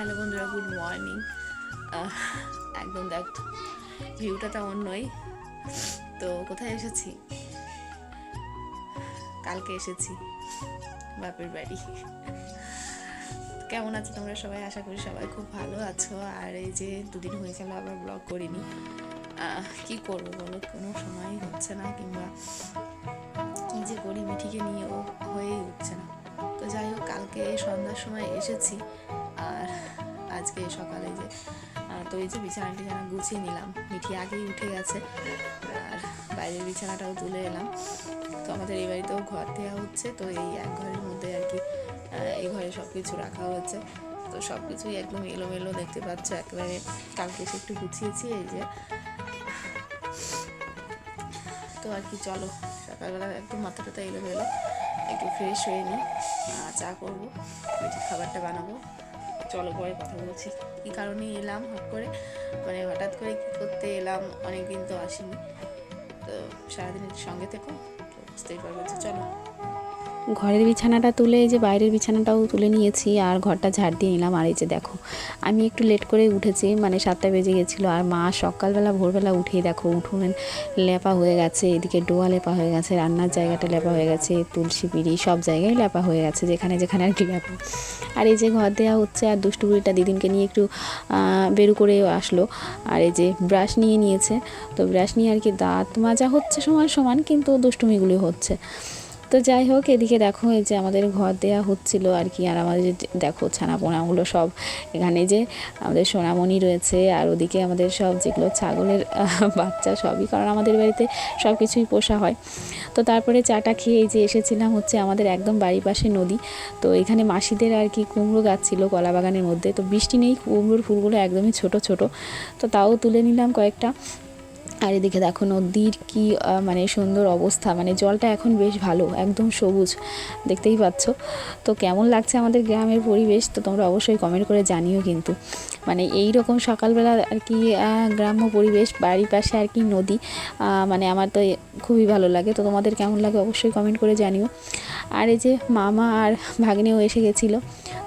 Hello বন্ধুরা, good morning. একদম দেখ, ভিউটা তেমন নয়। তো কোথায় এসেছি? কালকে এসেছি বাপের বাড়ি। কেমন আছো তোমরা সবাই? আশা করি সবাই খুব ভালো আছো। আর এই যে দুদিন হয়ে গেল আবার ব্লগ করিনি। কি করবো বলো, কোনো সময় হচ্ছে না, কিংবা কি যে করি মিঠিকে নিয়েও হয়েই উঠছে না। তো যাই হোক, কালকে সন্ধ্যার সময় এসেছি আর আজকে সকালে যে তো এই যে বিছানা গুছিয়ে নিলাম। মিঠি আগেই উঠে গেছে আর বাইরের বিছানাটাও তুলে এলাম। তো আমাদের এই বাড়িতেও ঘর দেওয়া হচ্ছে, তো এই এক ঘরের মধ্যে আর কি এই ঘরে সব কিছু রাখা হয়েছে। তো সব কিছুই একদম এলোমেলো দেখতে পাচ্ছ, একেবারে কালকে এসে একটু গুছিয়েছি এই যে। তো আর কি চলো, সকালবেলা একদম মাথা টাথা এলোমেলো, একটু ফ্রেশ হয়ে নিই, চা করবো, মিঠির খাবারটা বানাবো। চলো পরে কথা বলছি কী কারণে এলাম হঠাৎ করে কী করতে এলাম, অনেকদিন তো আসিনি। তো সারাদিনের সঙ্গে থেকো, তো বুঝতেই পারবো। চলো, ঘরের বিছানাটা তুলে এই যে বাইরের বিছানাটাও তুলে নিয়েছি আর ঘরটা ঝাড় দিয়ে নিলাম। আর এই যে দেখো, আমি একটু লেট করে উঠেছি, মানে 7টা বেজে গেছিলো। আর মা সকালবেলা ভোরবেলা উঠেই দেখো উঠোনে লেপা হয়ে গেছে, এদিকে ডোয়া লেপা হয়ে গেছে, রান্নার জায়গাটা লেপা হয়ে গেছে, তুলসী পিড়ি সব জায়গায় লেপা হয়ে গেছে, যেখানে যেখানে আর কি লেপা। আর এই যে ঘর দেওয়া হচ্ছে, আর দুষ্টুগুড়িটা দিদিনকে নিয়ে একটু বেরু করে আসলো। আর এই যে ব্রাশ নিয়ে নিয়েছে, তো ব্রাশ নিয়ে আর কি দাঁত মাজা হচ্ছে সমান সমান, কিন্তু দুষ্টুমিগুলি হচ্ছে। তো যাই হোক, এদিকে দেখো এই যে আমাদের ঘর দেওয়া হচ্ছিল আর কি। আর আমাদের দেখো ছানাপোনাগুলো সব এখানে, যে আমাদের সোনামণি রয়েছে, আর ওদিকে আমাদের সব যেগুলো ছাগলের বাচ্চা সবই, কারণ আমাদের বাড়িতে সব কিছুই পোষা হয়। তো তারপরে চাটা খেয়ে এই যে এসেছিলাম হচ্ছে আমাদের একদম বাড়ির পাশে নদী। তো এখানে মাসিদের আর কি কুমড়ো গাছ ছিল কলা বাগানের মধ্যে। তো বৃষ্টি নেই, কুমড়োর ফুলগুলো একদমই ছোট ছোট, তো তাও তুলে নিলাম কয়েকটা। আর এদিকে দেখো নদীর কি মানে সুন্দর অবস্থা, মানে জলটা এখন বেশ ভালো, একদম সবুজ, দেখতেই পাচ্ছ। তো কেমন লাগছে আমাদের গ্রামের পরিবেশ, তো তোমরা অবশ্যই কমেন্ট করে জানিও কিন্তু। মানে এই রকম সকালবেলা আর কি গ্রাম্য পরিবেশ, বাড়ির পাশে আর কি নদী, মানে আমার তো খুবই ভালো লাগে। তো তোমাদের কেমন লাগে অবশ্যই কমেন্ট করে জানিও। আর এই যে মামা আর ভাগ্নেও এসে গেছিলো,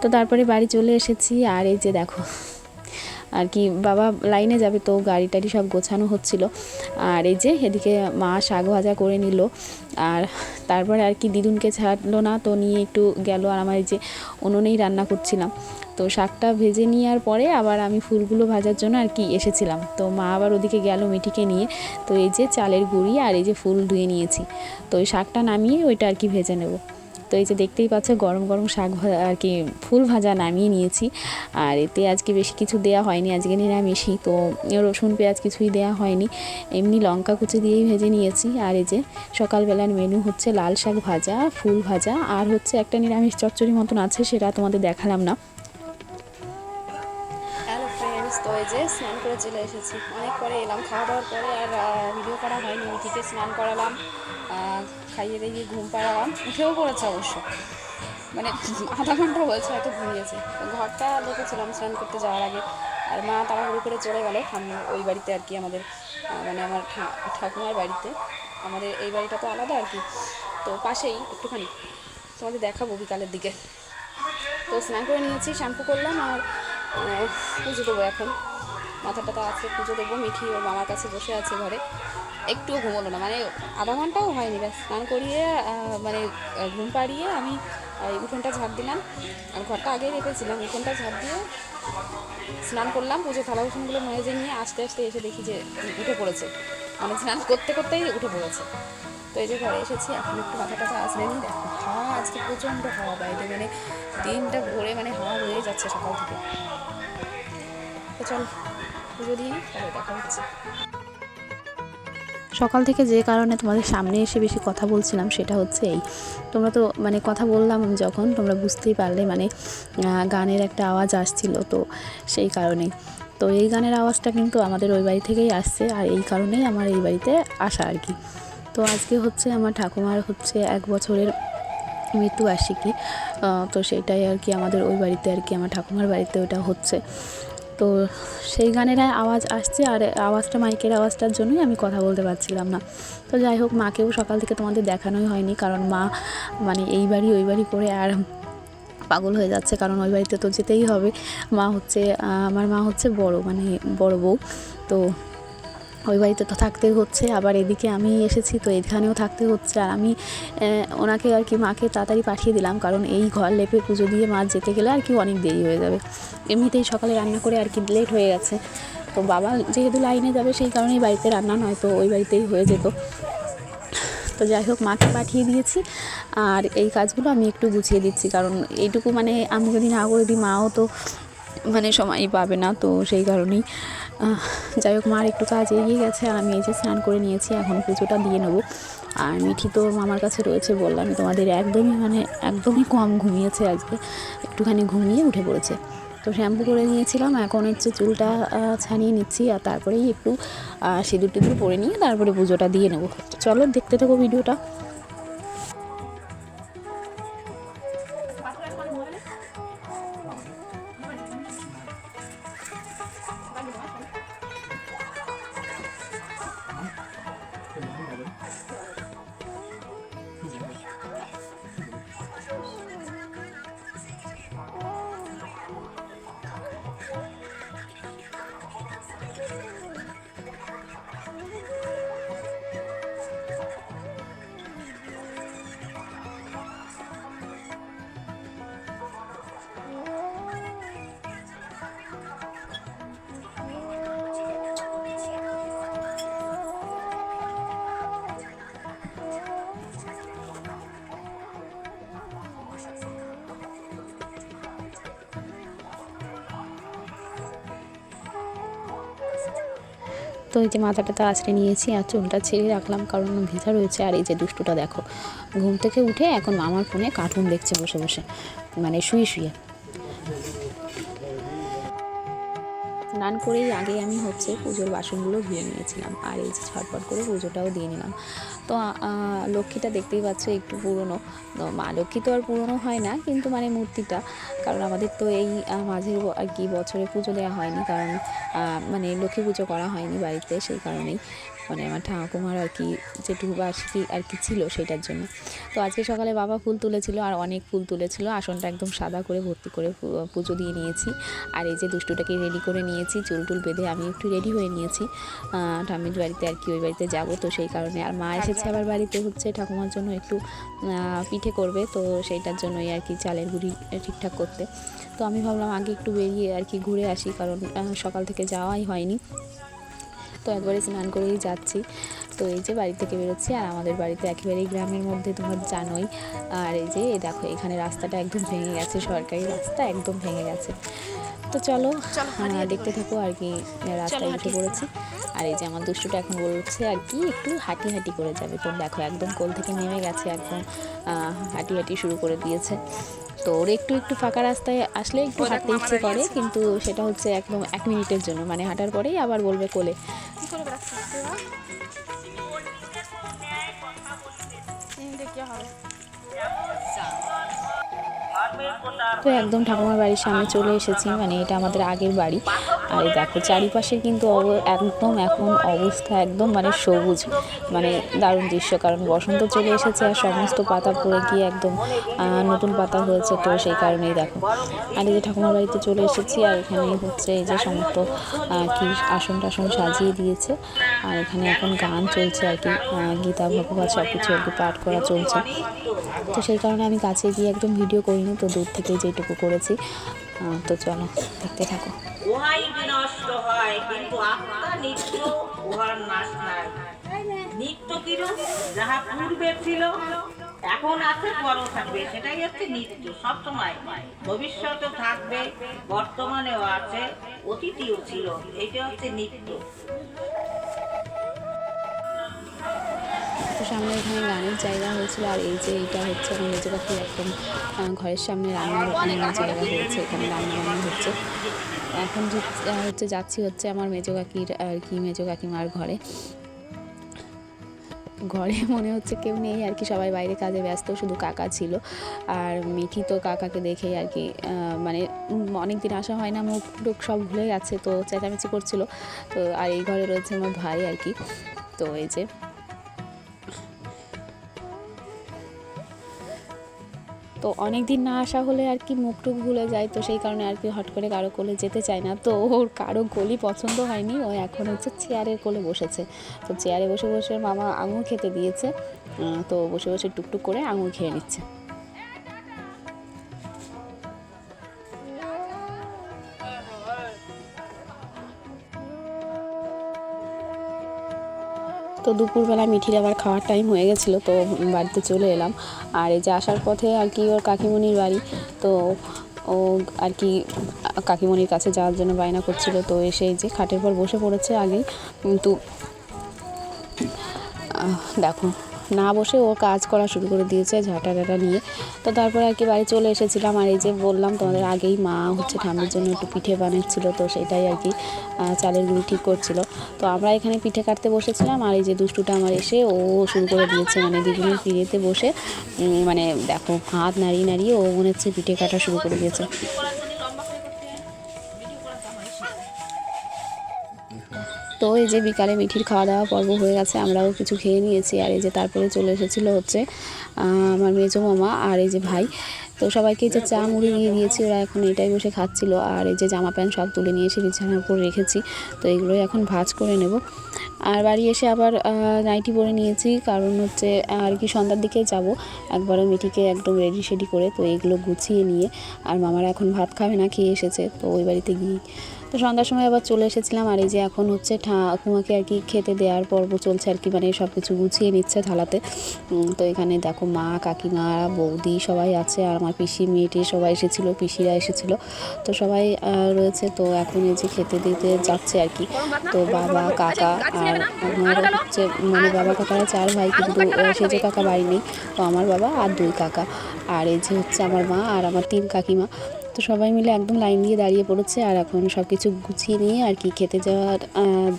তো তারপরে বাড়ি চলে এসেছি। আর এই যে দেখো আর কি বাবা লাইনে যাবে, তো গাড়ি টাড়ি সব গোছানো হচ্ছিল। আর এই যে এদিকে মা শাক ভাজা করে নিল, আর তারপরে আর কি দিদুনকে ছাড়লো না, তো নিয়ে একটু গেল। আর আমার এই যে উনুনেই রান্না করছিলাম, তো শাকটা ভেজে নেওয়ার পরে আবার আমি ফুলগুলো ভাজার জন্য আর কি এসেছিলাম। তো মা আবার ওদিকে গেল মিঠিকে নিয়ে। তো এই যে চালের গুঁড়ি আর এই যে ফুল ধুয়ে নিয়েছি, তো ওই শাকটা নামিয়ে ওইটা আর কি ভেজে নেব। তো এই যে দেখতেই পাচ্ছ গরম গরম শাক ভাজা আর কি ফুল ভাজা নামিয়ে নিয়েছি। আর এতে আজকে বেশি কিছু দেওয়া হয়নি, আজকে নিরামিষই, তো রসুন পেঁয়াজ কিছুই দেওয়া হয়নি, এমনি লঙ্কা কুচি দিয়েই ভেজে নিয়েছি। আর এই যে সকালবেলার মেনু হচ্ছে লাল শাক ভাজা, ফুল ভাজা, আর হচ্ছে একটা নিরামিষ চচ্চড়ি মতন আছে, সেটা তোমাদের দেখালাম না। হ্যালো ফ্রেন্ডস, তো এই যে স্নান করে চলে এসেছি, অনেক পরে এলাম খাওয়া দাওয়ার পরে। আর ভিডিও করা হয়নি, মিঠিকে স্নান করালাম, খাইয়ে দিয়ে ঘুম পাড়ালাম, উঠেও পড়েছে অবশ্য, মানে আধা ঘন্টা বলছে হয়তো ঘুমিয়েছে। ঘরটা দেখেছিলাম স্নান করতে যাওয়ার আগে। আর মা তাড়াহুড়ো করে চলে গেল ওই বাড়িতে আর কি, আমাদের মানে আমার ঠাকুমার বাড়িতে। আমাদের এই বাড়িটা তো আলাদা আর কি, তো পাশেই একটুখানি, তোমাদের দেখাবো বিকালের দিকে। তো স্নান করে নিয়েছি, শ্যাম্পু করলাম, আর পুজো দেবো এখন। মাথাটা তো আছে, পুজো দেবো। মিঠি ওর মামার কাছে বসে আছে ঘরে, একটুও ঘুমোলো না, মানে আধা ঘন্টাও হয়নি, ব্যাস স্নান করিয়ে মানে ঘুম পাড়িয়ে আমি উঠোনটা ঝাড় দিলাম। আর ঘরটা আগেই রেখেছিলাম, উঠোনটা ঝাড় দিয়ে স্নান করলাম, পুজো থালা বাসনগুলো মেজে নিয়ে আস্তে আস্তে এসে দেখি যে উঠে পড়েছে, মানে স্নান করতে করতেই উঠে পড়েছে। তো এই যে ঘরে এসেছি, এখন একটু মাথা টাথা আসলে নি। দেখো হাওয়া, আজকে প্রচণ্ড হাওয়া বাইরে, মানে দিনটা ভোরে মানে হাওয়া হয়ে যাচ্ছে সকাল থেকে। তো চল পুজো দিয়ে তাহলে দেখা হচ্ছে। সকাল থেকে যে কারণে তোমাদের সামনে এসে বেশি কথা বলছিলাম সেটা হচ্ছে এই, তোমরা তো মানে কথা বললাম যখন, তোমরা বুঝতেই পারলে, মানে গানের একটা আওয়াজ আসছিল, তো সেই কারণেই। তো এই গানের আওয়াজটা কিন্তু আমাদের ওই বাড়ি থেকেই আসছে, আর এই কারণেই আমার এই বাড়িতে আসা আর কি। তো আজকে হচ্ছে আমার ঠাকুমার হচ্ছে 1 বছরের মৃত্যুবার্ষিকী, তো সেইটাই আর কি আমাদের ওই বাড়িতে আর কি, আমার ঠাকুমার বাড়িতে ওটা হচ্ছে। তো সেই গানের আওয়াজ আসছে, আর আওয়াজটা মাইকের আওয়াজটার জন্যই আমি কথা বলতে পারছিলাম না। তো যাই হোক, মাকেও সকাল থেকে তোমাদের দেখানোই হয়নি, কারণ মা মানে এই বাড়ি ওই বাড়ি করে আর পাগল হয়ে যাচ্ছে, কারণ ওই বাড়িতে তো যেতেই হবে। আমার মা হচ্ছে বড়, মানে বড় বউ, তো ওই বাড়িতে তো থাকতেই হচ্ছে। আবার এদিকে আমি এসেছি, তো এখানেও থাকতে হচ্ছে। আর আমি ওনাকে আর কি, মাকে তাড়াতাড়ি পাঠিয়ে দিলাম, কারণ এই ঘর লেপে পুজো দিয়ে মা যেতে গেলে আর কি অনেক দেরি হয়ে যাবে। এমনিতেই সকালে রান্না করে আর কি লেট হয়ে গেছে। তো বাবা যেহেতু লাইনে যাবে, সেই কারণেই বাড়িতে রান্না নয়, তো ওই বাড়িতেই হয়ে যেত। তো যাই হোক, মাকে পাঠিয়ে দিয়েছি, আর এই কাজগুলো আমি একটু গুছিয়ে দিচ্ছি, কারণ এইটুকু মানে আমি যদি না করে দিই, মাও তো মানে সময়ই পাবে না, তো সেই কারণেই যাই হোক, মার একটু কাজ এগিয়ে গেছে। আর আমি এই যে স্নান করে নিয়েছি, এখন পুজোটা দিয়ে নেবো। আর মিঠি তো মামার কাছে রয়েছে, বললাম তোমাদের একদমই কম ঘুমিয়েছে আজকে, একটুখানি ঘুমিয়ে উঠে পড়েছে। তো শ্যাম্পু করে নিয়েছিলাম, এখন হচ্ছে চুলটা ছাড়িয়ে নিচ্ছি, আর তারপরেই একটু সিঁদুর টিঁদুর পরে নিয়ে তারপরে পুজোটা দিয়ে নেবো। চলো দেখতে থাকো ভিডিওটা। তো এই যে মাথাটা তো আঁচড়ে নিয়েছি, আর চুলটা ছেড়ে রাখলাম, কারণ ভেজা রয়েছে। আর এই যে দুষ্টুটা দেখো, ঘুম থেকে উঠে এখন মামার ফোনে কার্টুন দেখছে বসে বসে, মানে শুয়ে শুয়ে। স্নান করেই আগে আমি হচ্ছে পুজোর বাসনগুলো ধুয়ে নিয়েছিলাম, আর এই যে ঝটপট করে পুজোটাও দিয়ে নিলাম। তো লক্ষ্মীটা দেখতেই পাচ্ছ একটু পুরনো, তো মা লক্ষ্মী তো আর পুরনো হয় না, কিন্তু মানে মূর্তিটা, কারণ আমাদের তো এই মাঝের আর কি বছরে পুজো দেওয়া হয়নি, কারণ মানে লক্ষ্মী পুজো করা হয়নি বাড়িতে, সেই কারণেই মানে আমার ঠাকুমার আর কি যেটুকু বার্ষিকী আর কি ছিল সেটার জন্য। তো আজকে সকালে বাবা ফুল তুলেছিল, আর অনেক ফুল তুলেছিল, আসনটা একদম সাদা করে ভর্তি করে পুজো দিয়ে নিয়েছি। আর এই যে দুষ্টুটাকে রেডি করে নিয়েছি, চুল টুল বেঁধে আমি একটু রেডি হয়ে নিয়েছি, ঠাম্মির বাড়িতে আর কি, ওই বাড়িতে যাব, তো সেই কারণে। আর মা এসেছে আবার বাড়িতে, হচ্ছে ঠাকুমার জন্য একটু পিঠে করবে, তো সেইটার জন্যই আর কি চালের গুঁড়ি ঠিকঠাক করতে। তো আমি ভাবলাম আগে একটু বেরিয়ে আর কি ঘুরে আসি, কারণ সকাল থেকে যাওয়াই হয়নি, তো একবারে স্নান করেই যাচ্ছি। তো এই যে বাড়ি থেকে বেরোচ্ছি, আর আমাদের বাড়িতে একেবারেই গ্রামের মধ্যে, তোমরা জানোই। আর এই যে দেখো, এখানে রাস্তাটা একদম ভেঙে গেছে, সরকারি রাস্তা একদম ভেঙে গেছে। তো চলো দেখতে থাকো আর কি, রাস্তায় উঠে পড়েছি। আর এই যে আমার দুষ্টুটা এখন বলছে আর কি একটু হাঁটি হাঁটি করে যাবে, তো দেখো একদম কোল থেকে নেমে গেছে, একদম হাঁটি হাঁটি শুরু করে দিয়েছে। তো ওর একটু ফাঁকা রাস্তায় আসলে একটু হাঁটতে ইচ্ছে করে, কিন্তু সেটা হচ্ছে একদম 1 মিনিটের জন্য, মানে হাঁটার পরেই আবার বলবে কোলে। তো একদম ঠাকুমার বাড়ির সামনে চলে এসেছি, মানে এটা আমাদের আগের বাড়ি। আর এই দেখো চারিপাশে কিন্তু একদম এখন অবস্থা একদম মানে সবুজ, মানে দারুণ দৃশ্য, কারণ বসন্ত চলে এসেছে, আর সমস্ত পাতা পড়ে গিয়ে একদম নতুন পাতা হয়েছে, তো সেই কারণেই দেখো। আর এই যে ঠাকুমার বাড়িতে চলে এসেছি, আর এখানে হচ্ছে এই যে সমস্ত কি আসন টাসন সাজিয়ে দিয়েছে, আর এখানে এখন গান চলছে আর কি, গীতা ভগবত সব কিছু আর কি পাঠ করা চলছে। তো সেই কারণে আমি কাছে গিয়ে একদম ভিডিও করিনি, তো দূর থেকে যেটুকু করেছি। তো চলো দেখতে থাকো। উহাই বিনষ্ট হয়, কিন্তু আত্মা নিত্য, উহার নাশ নাই। নিত্য কিরূপ, যাহা পূর্বে ছিল, এখন আছে, পরও থাকবে, সেটাই হচ্ছে নিত্য, সবসময় ভবিষ্যতেও থাকবে, বর্তমানেও আছে, অতীতেও ছিল, এটা হচ্ছে নিত্য। তো সামনে এখানে গানের জায়গা হয়েছিল, আর এই যে এটা হচ্ছে আমার মেজো পাখির একদম ঘরের সামনে রান্নার জায়গা হয়েছে, এখানে রান্না বান্না হচ্ছে। এখন হচ্ছে যাচ্ছি হচ্ছে আমার মেজো কাকির আর কি, মেজো কাকিমার ঘরে। মনে হচ্ছে কেউ নেই আর কি, সবাই বাইরে কাজে ব্যস্ত, শুধু কাকা ছিল। আর মিঠি তো কাকাকে দেখেই আর কি মানে অনেক দিন আসা হয় না, মুখ টুক সব ভুলে গেছে, তো চেঁচামেচি করছিল। তো আর এই ঘরে রয়েছে আমার ভাই আর কি। তো এই যে তো অনেক দিন না আসা হলে আর কি মুখ টুক ভুলে যায়, তো সেই কারণে আর কি হট করে কারো কোলে যেতে চায় না। তো ওর কারো কোলই পছন্দ হয়নি, ও এখন হচ্ছে চেয়ারের কোলে বসেছে। তো চেয়ারে বসে বসে মামা আঙুর খেতে দিয়েছে, তো বসে বসে টুকটুক করে আঙুর খেয়ে নিচ্ছে। তো দুপুরবেলা মিঠির আবার খাওয়ার টাইম হয়ে গেছিলো, তো বাড়িতে চলে এলাম। আর এই যে আসার পথে আর কি ওর কাকিমণির বাড়ি, তো ও আর কি কাকিমণির কাছে যাওয়ার জন্য বায়না করছিল। তো এসে এই যে খাটের পর বসে পড়েছে আগেই, কিন্তু দেখো না বসে ও কাজ করা শুরু করে দিয়েছে ঝাঁটা টাটা নিয়ে। তো তারপর আর কি বাড়ি চলে এসেছিলাম। আর এই যে বললাম তোমাদের আগেই মা হচ্ছে ঠান্ডার জন্য একটু পিঠে বানাচ্ছিলো, তো সেটাই আর কি চালের গুঁড়ি ঠিক করছিল। তো আমরা এখানে পিঠে কাটতে বসেছিলাম, আর এই যে দুষ্টুটা আমার এসে ও শুরু করে দিয়েছে, মানে দিদিনের পিড়েতে বসে মানে দেখো হাত নাড়িয়ে নাড়িয়ে ও মনে হচ্ছে পিঠে কাটা শুরু করে দিয়েছে। তো এই যে বিকালে মিঠির খাওয়া দাওয়া পর্ব হয়ে গেছে, আমরাও কিছু খেয়ে নিয়েছি। আর এই যে তারপরে চলে এসেছিলো হচ্ছে আমার মেজো মামা আর এই যে ভাই। তো সবাইকে যে চা মুড়ি দিয়ে দিয়েছি, ওরা এখন এটাই বসে খাচ্ছিল। আর এই যে জামা প্যান্ট সব তুলে নিয়ে এসে বিছানার উপর রেখেছি, তো এগুলোই এখন ভাঁজ করে নেব। আর বাড়ি এসে আবার নাইটি পরে নিয়েছি, কারণ হচ্ছে আর কি সন্ধ্যার দিকে যাব একবারও মিঠিকে একদম রেডি শেডি করে। তো এগুলো গুছিয়ে নিয়ে, আর মামারা এখন ভাত খাবে না, খেয়ে এসেছে, তো ওই বাড়িতে গিয়ে তো সন্ধ্যার সময় আবার চলে এসেছিলাম। আর এই যে এখন হচ্ছে ঠাকুমাকে আর কি খেতে দেওয়ার পর্ব চলছে আর কি, মানে সব কিছু গুছিয়ে নিচ্ছে থালাতে। তো এখানে দেখো মা কাকিমা বৌদি সবাই আছে, আর আমার পিসি মেয়েটি সবাই এসেছিলো, পিসিরা এসেছিলো, তো সবাই রয়েছে। তো এখন এই যে খেতে দিতে যাচ্ছে আর কি। তো বাবা কাকা আর আমার হচ্ছে মানে বাবা কাকারা 4 ভাই, কিন্তু সেজে কাকা বাড়ি নেই। তো আমার বাবা আর 2 কাকা, আর এই যে হচ্ছে আমার মা আর আমার 3 কাকিমা। তো সবাই মিলে একদম লাইন দিয়ে দাঁড়িয়ে পড়েছে। আর এখন সব কিছু গুছিয়ে নিয়ে আর কি খেতে যাওয়ার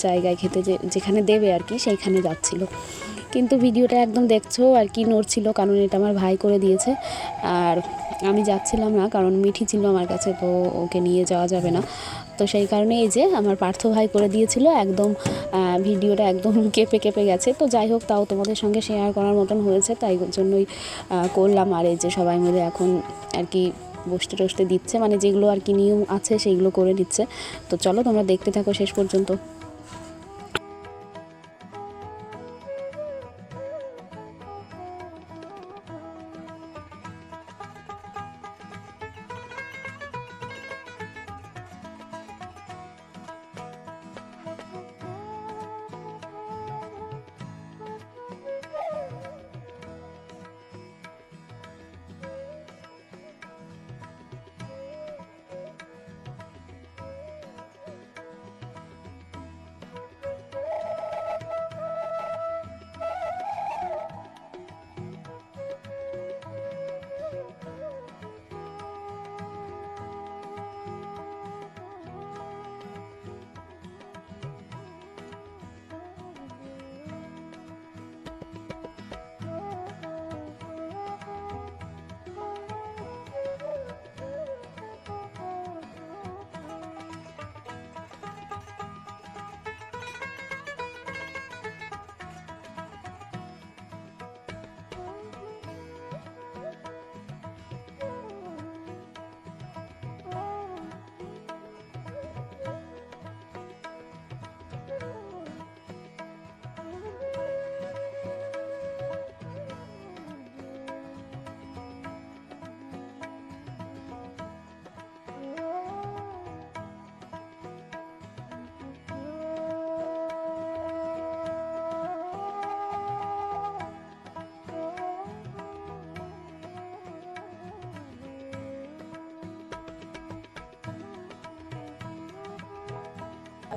জায়গায়, খেতে যেখানে দেবে আর কি সেইখানে যাচ্ছিল। কিন্তু ভিডিওটা একদম দেখছো আর কি নড়ছিল, কারণ এটা আমার ভাই করে দিয়েছে। আর আমি যাচ্ছিলাম না, কারণ মিঠি ছিল আমার কাছে, তো ওকে নিয়ে যাওয়া যাবে না। তো সেই কারণে এই যে আমার পার্থ ভাই করে দিয়েছিল, একদম ভিডিওটা একদম কেঁপে কেঁপে গেছে। তো যাই হোক, তাও তোমাদের সঙ্গে শেয়ার করার মতন হয়েছে, তাই জন্যই করলাম। আর এই যে সবাই মিলে এখন আর কি বসতে টসতে দিচ্ছে, মানে যেগুলো আর কি নিয়ম আছে সেইগুলো করে দিচ্ছে। তো চলো তোমরা দেখতে থাকো শেষ পর্যন্ত।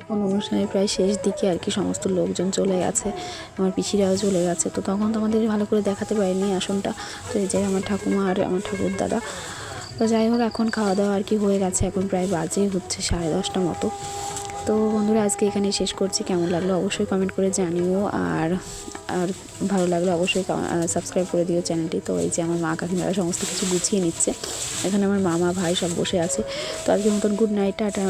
এখন অনুষ্ঠানের প্রায় শেষ দিকে আর কি, সমস্ত লোকজন চলে গেছে, আমার পিসিরাও চলে গেছে। তো তখন তোমাদের ভালো করে দেখাতে পারিনি আসনটা। তো এই যে আমার ঠাকুমা আর আমার ঠাকুর দাদা। তো যাই হোক, এখন খাওয়া দাওয়া আর কি হয়ে গেছে, এখন প্রায় বাজে হচ্ছে 10:30 মতো। তো বন্ধুরা, আজকে এখানেই শেষ করছি। কেমন লাগলো অবশ্যই কমেন্ট করে জানিও, আর ভালো লাগলো অবশ্যই সাবস্ক্রাইব করে দিও চ্যানেলটি। তো এই যে আমার মা কাকিমারা সমস্ত কিছু গুছিয়ে নিচ্ছে, এখানে আমার মামা ভাই সব বসে আছে। তো আজকের মতন গুড নাইট, টাটা।